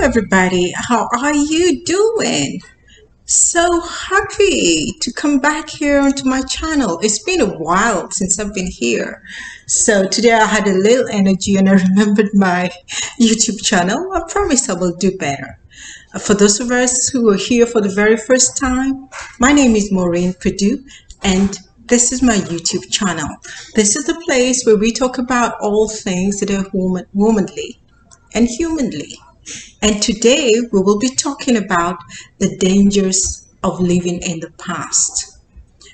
everybody. How are you doing? So happy to come back here onto my channel. It's been a while since I've been here. So today I had a little energy and I remembered my YouTube channel. I promise I will do better. For those of us who are here for the very first time, my name is Maureen Purdue and this is my YouTube channel. This is the place where we talk about all things that are womanly and humanly. And today we will be talking about the dangers of living in the past.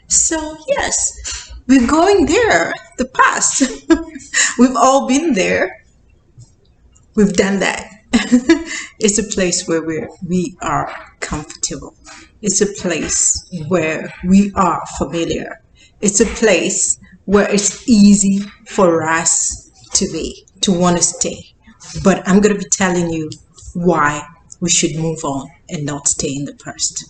So yes, we're going there, the past. We've all been there. We've done that. It's a place where we are comfortable. It's a place where we are familiar. It's a place where it's easy for us to want to stay. But I'm going to be telling you why we should move on and not stay in the past.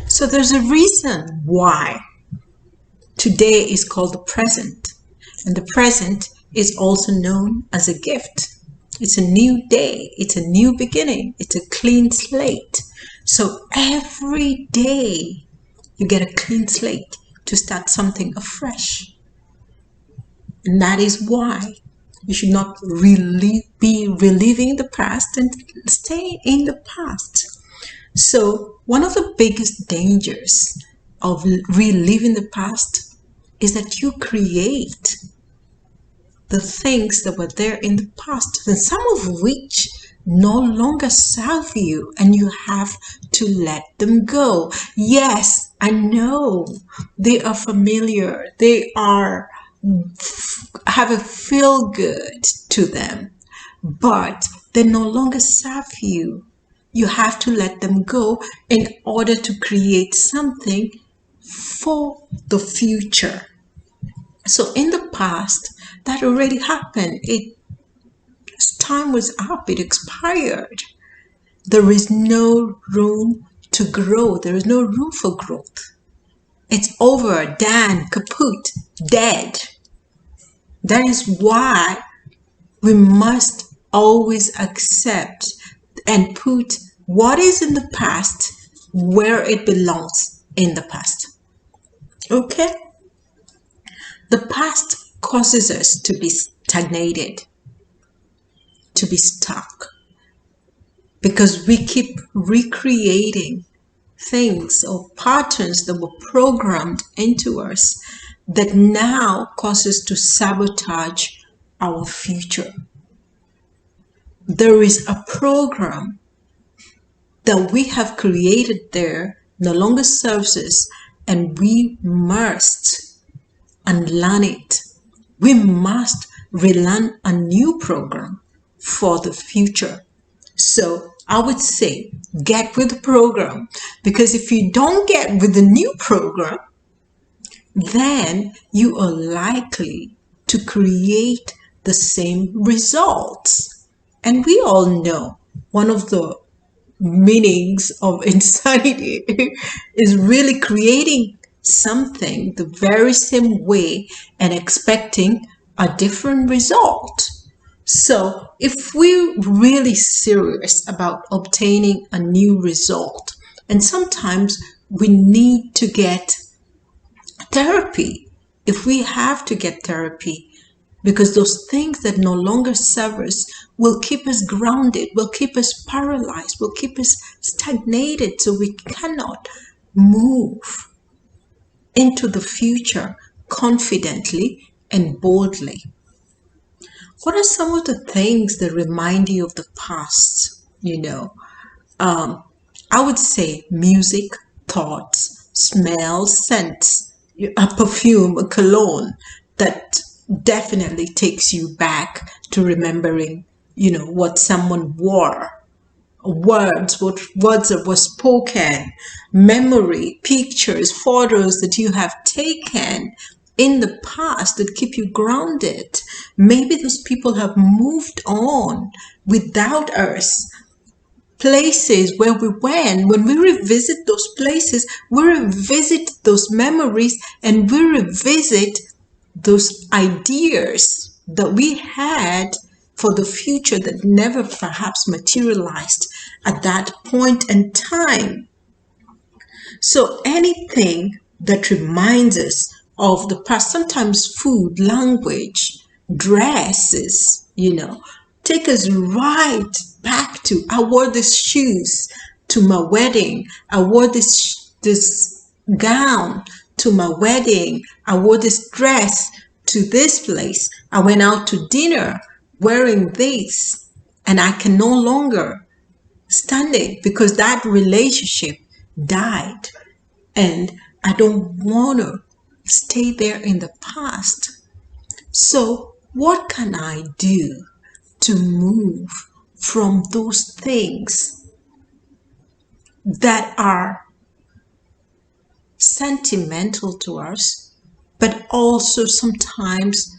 So there's a reason why today is called the present. And the present is also known as a gift. It's a new day. It's a new beginning. It's a clean slate. So every day you get a clean slate to start something afresh. And that is why you should not be reliving the past and stay in the past. So one of the biggest dangers of reliving the past is that you create the things that were there in the past, and some of which no longer serve you, and you have to let them go. Yes, I know they are familiar. They have a feel good to them, but they no longer serve you. You have to let them go in order to create something for the future. So in the past, that already happened. Its time was up. It expired. There is no room to grow. There is no room for growth. It's over, done, kaput, dead. That is why we must always accept and put what is in the past where it belongs in the past. Okay? The past causes us to be stagnated, to be stuck, because we keep recreating things or patterns that were programmed into us that now cause us to sabotage our future. There is a program that we have created there, no longer serves us, and we must unlearn it. We must relearn a new program for the future. So I would say get with the program, because if you don't get with the new program, then you are likely to create the same results. And we all know one of the meanings of insanity is really creating something the very same way and expecting a different result. So if we're really serious about obtaining a new result, and sometimes we need to get therapy, if we have to get therapy, because those things that no longer serve us will keep us grounded, will keep us paralyzed, will keep us stagnated, so we cannot move into the future confidently and boldly. What are some of the things that remind you of the past? I would say music, thoughts, smells, scents, a perfume, a cologne that definitely takes you back to remembering, what someone wore. What words that were spoken, memory, pictures, photos that you have taken in the past that keep you grounded. Maybe those people have moved on without us. Places where we went, when we revisit those places, we revisit those memories and we revisit those ideas that we had for the future that never perhaps materialized at that point in time. So anything that reminds us of the past, sometimes food, language, dresses, take us right back to, I wore these shoes to my wedding. I wore this gown to my wedding. I wore this dress to this place. I went out to dinner wearing this, and I can no longer stand it because that relationship died, and I don't want to stay there in the past. So what can I do to move from those things that are sentimental to us, but also sometimes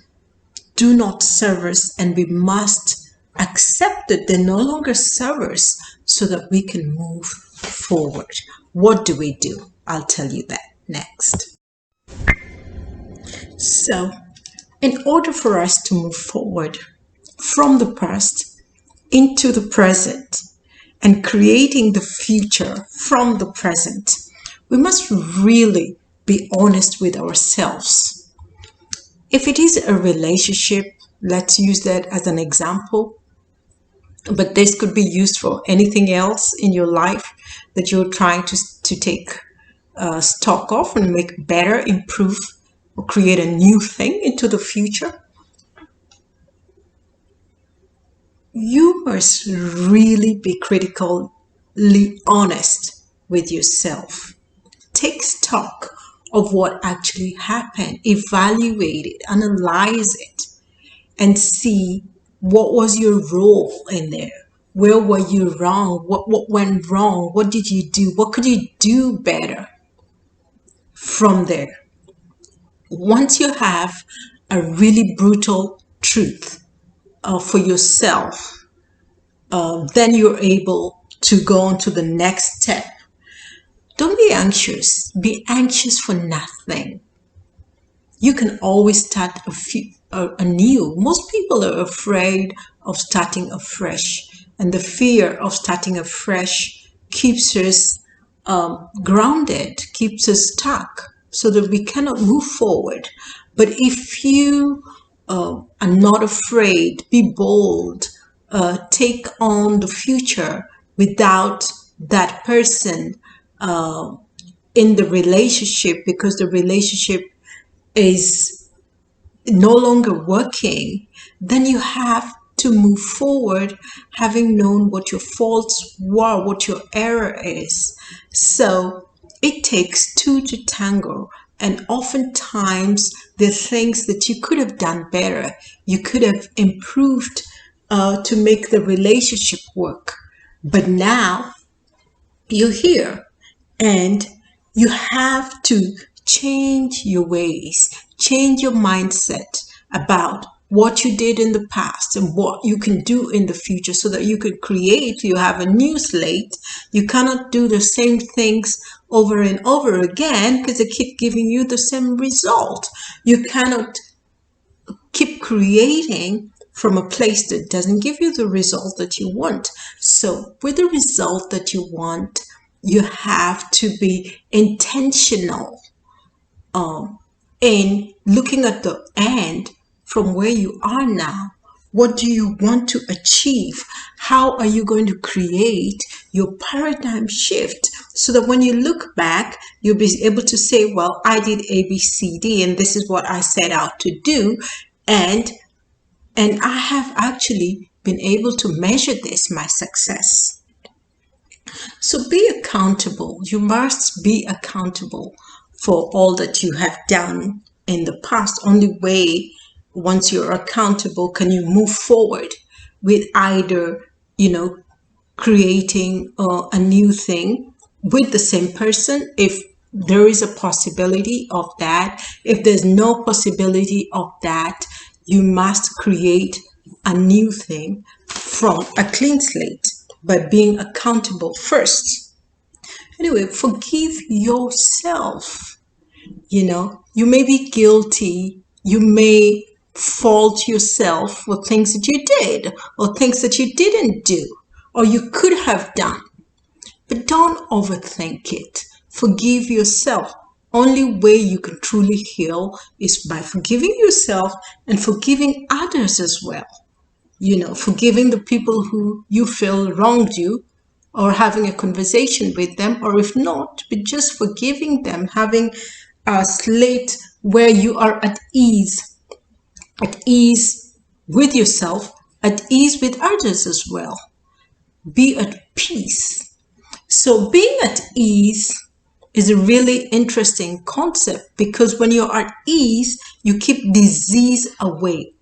do not serve us, and we must accept that they no longer serve us so that we can move forward? What do we do? I'll tell you that next. So, in order for us to move forward from the past into the present and creating the future from the present, we must really be honest with ourselves. If it is a relationship, let's use that as an example, but this could be used for anything else in your life that you're trying to take stock of and make better, improve, or create a new thing into the future. You must really be critically honest with yourself. Take stock of what actually happened, evaluate it, analyze it, and see what was your role in there. Where were you wrong? What went wrong? What did you do? What could you do better from there? Once you have a really brutal truth for yourself, then you're able to go on to the next step. Don't be anxious. Be anxious for nothing. You can always start anew. Most people are afraid of starting afresh, and the fear of starting afresh keeps us grounded, keeps us stuck, so that we cannot move forward. But if you are not afraid, be bold, take on the future without that person in the relationship, because the relationship is no longer working, then you have to move forward having known what your faults were, what your error is. So it takes two to tango, and oftentimes there are things that you could have done better, you could have improved to make the relationship work. But now you're here, and you have to change your ways, change your mindset about what you did in the past and what you can do in the future, so that you could create, you have a new slate. You cannot do the same things over and over again because they keep giving you the same result. You cannot keep creating from a place that doesn't give you the result that you want. So with the result that you want, you have to be intentional in looking at the end from where you are now. What do you want to achieve? How are you going to create your paradigm shift so that when you look back, you'll be able to say, well, I did A, B, C, D, and this is what I set out to do. And I have actually been able to measure this, my success. So be accountable. You must be accountable for all that you have done in the past. Only way, once you're accountable, can you move forward with either, creating a new thing with the same person, if there is a possibility of that. If there's no possibility of that, you must create a new thing from a clean slate by being accountable first. Anyway, forgive yourself. You may be guilty. You may fault yourself for things that you did or things that you didn't do or you could have done. But don't overthink it. Forgive yourself. Only way you can truly heal is by forgiving yourself and forgiving others as well. Forgiving the people who you feel wronged you, or having a conversation with them, or if not, but just forgiving them, having a slate where you are at ease with yourself, at ease with others as well. Be at peace. So being at ease is a really interesting concept, because when you're at ease, you keep disease away.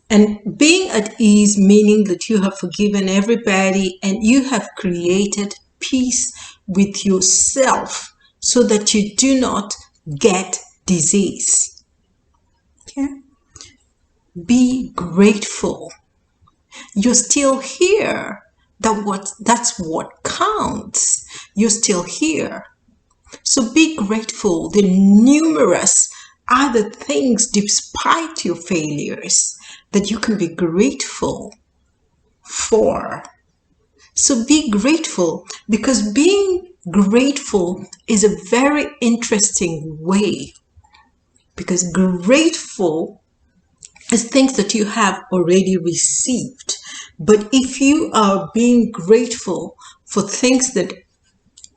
And being at ease, meaning that you have forgiven everybody and you have created peace with yourself so that you do not get disease. Okay? Be grateful. You're still here. That's what counts. You're still here. So be grateful. The numerous other things despite your failures that you can be grateful for. So be grateful, because being grateful is a very interesting way, because grateful is things that you have already received. But if you are being grateful for things that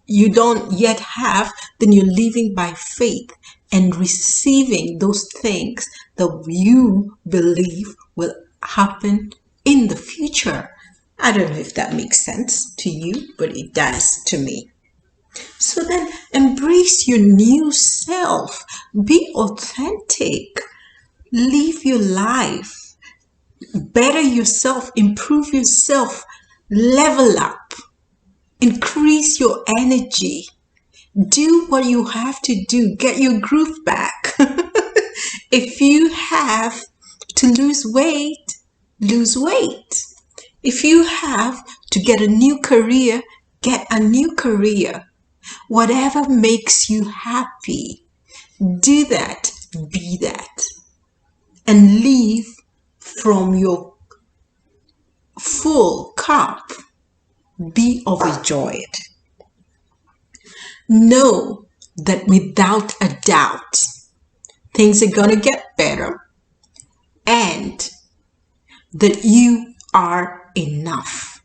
you don't yet have, then you're living by faith and receiving those things that you believe will happen in the future. I don't know if that makes sense to you, but it does to me. So then embrace your new self. Be authentic. Live your life. Better yourself. Improve yourself. Level up. Increase your energy. Do what you have to do. Get your groove back. If you have to lose weight, lose weight. If you have to get a new career, get a new career. Whatever makes you happy, do that, be that. And live from your full cup. Be overjoyed. Know that without a doubt, things are going to get better, and that you are enough.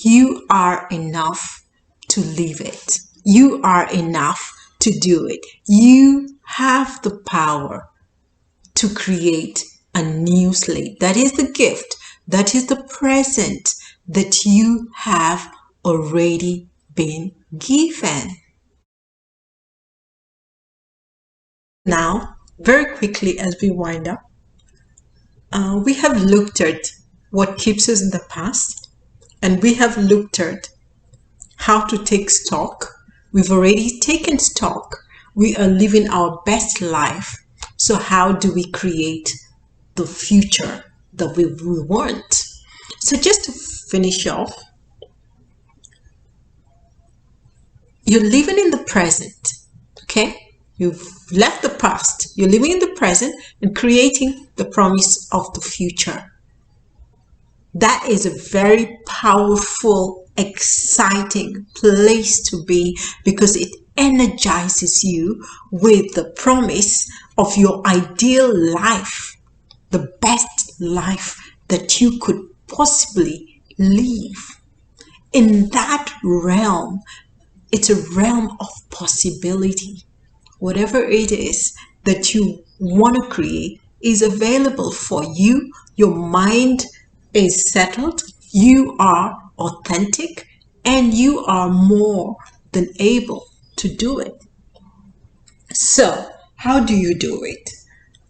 You are enough to live it. You are enough to do it. You have the power to create a new slate. That is the gift. That is the present that you have already been given. Now, very quickly as we wind up, we have looked at what keeps us in the past, and we have looked at how to take stock. We've already taken stock. We are living our best life. So how do we create the future that we want? So just to finish off, you're living in the present, okay? You've left the past. You're living in the present and creating the promise of the future. That is a very powerful, exciting place to be, because it energizes you with the promise of your ideal life, the best life that you could possibly live. In that realm, it's a realm of possibility. Whatever it is that you want to create is available for you. Your mind is settled. You are authentic, and you are more than able to do it. So, how do you do it?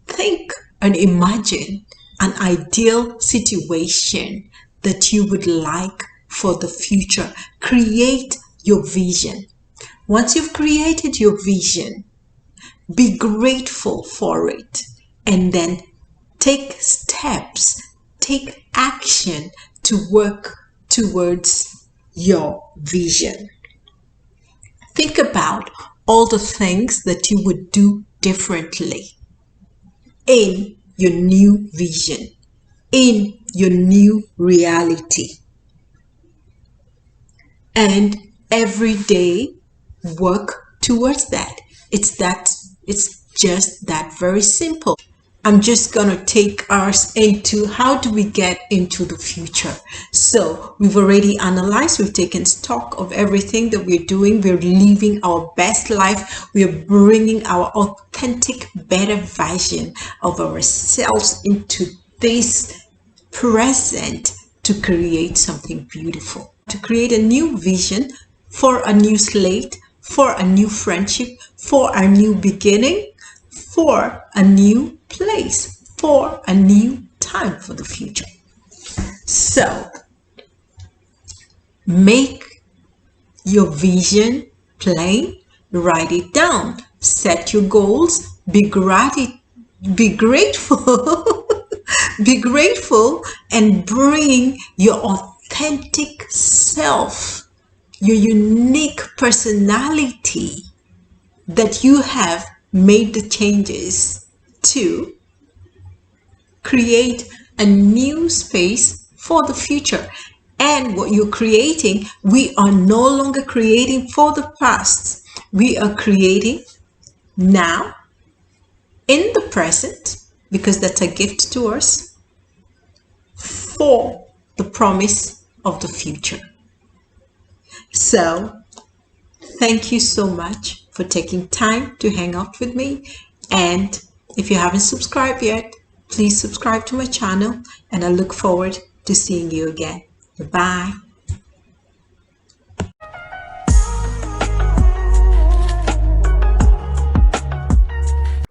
Think and imagine an ideal situation that you would like for the future. Create your vision. Once you've created your vision, be grateful for it, and then take steps, take action to work towards your vision. Think about all the things that you would do differently in your new vision, in your new reality. And every day work towards that. It's just that very simple. I'm just going to take us into how do we get into the future. So we've already analyzed, we've taken stock of everything that we're doing. We're living our best life. We're bringing our authentic, better version of ourselves into this present to create something beautiful, to create a new vision for a new slate, for a new friendship, for a new beginning, for a new place, for a new time for the future. So make your vision plain, write it down, set your goals, be grateful, be grateful, and bring your authentic self, your unique personality that you have made the changes to create a new space for the future. And what you're creating, we are no longer creating for the past. We are creating now in the present, because that's a gift to us, for the promise of the future. So thank you so much for taking time to hang out with me. And if you haven't subscribed yet, please subscribe to my channel, and I look forward to seeing you again. Bye.